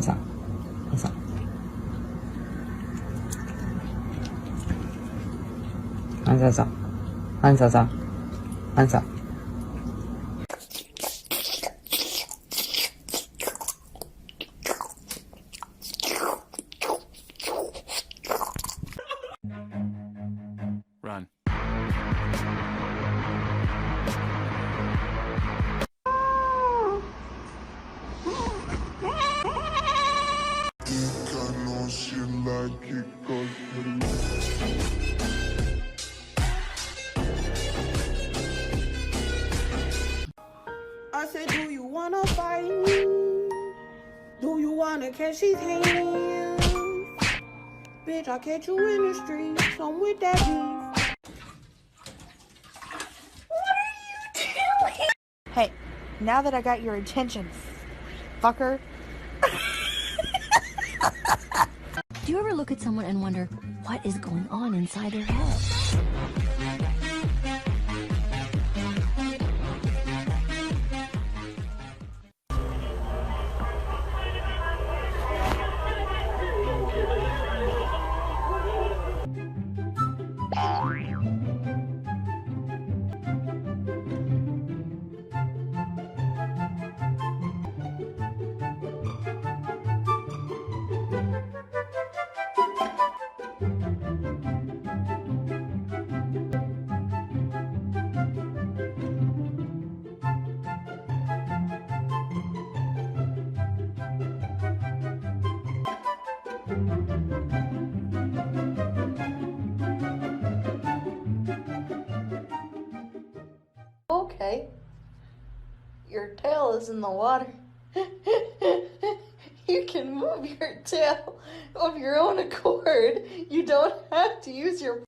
上，往上，往上走，往上走，往上。Run. I said, do you wanna fight me? Do you wanna catch these hands? Bitch, I'll catch you in the streets. I'm with that beef. What are you doing? Hey, now that I got your attention, fucker. Do you ever look at someone and wonder what is going on inside their head? Okay, your tail is in the water. You can move your tail of your own accord. You don't have to use your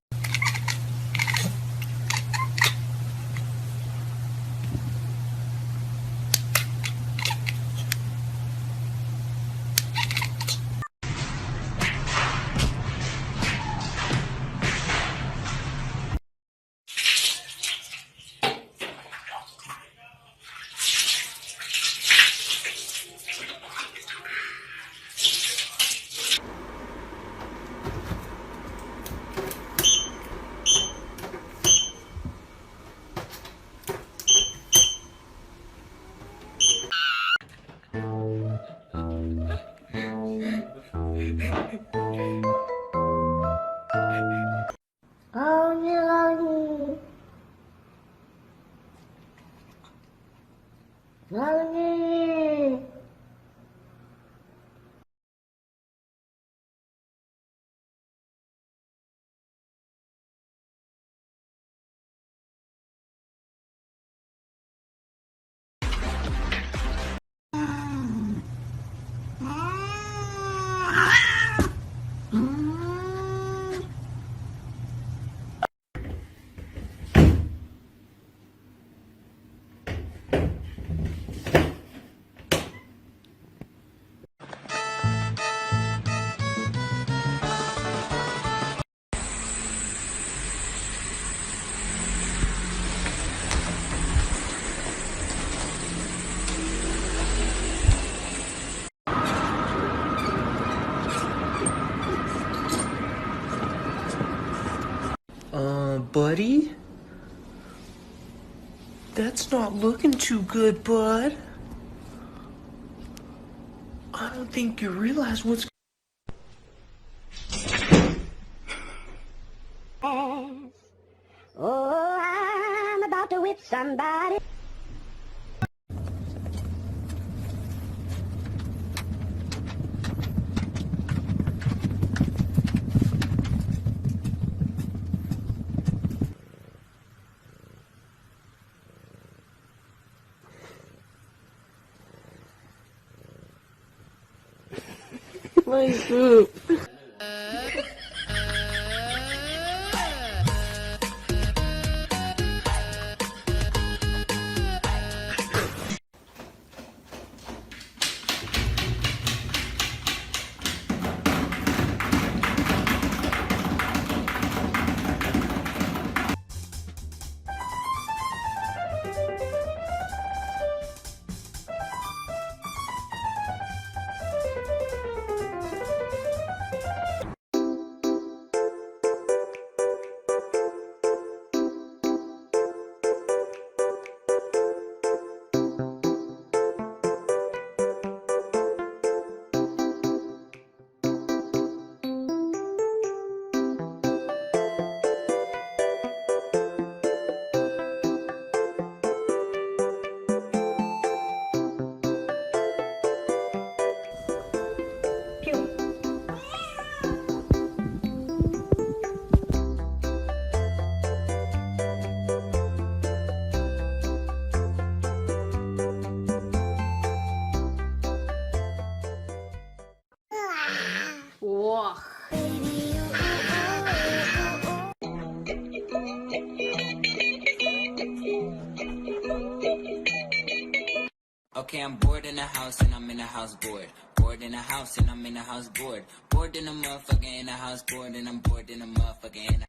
Buddy? That's not looking too good, bud. I don't think you realize what's... Oh, I'm about to whip somebody. My soup. Ugh. Okay, I'm bored in the house and I'm in the house bored. Bored in the house and I'm in the house bored. Bored in the motherfucker in the house bored and I'm bored in the motherfucker in the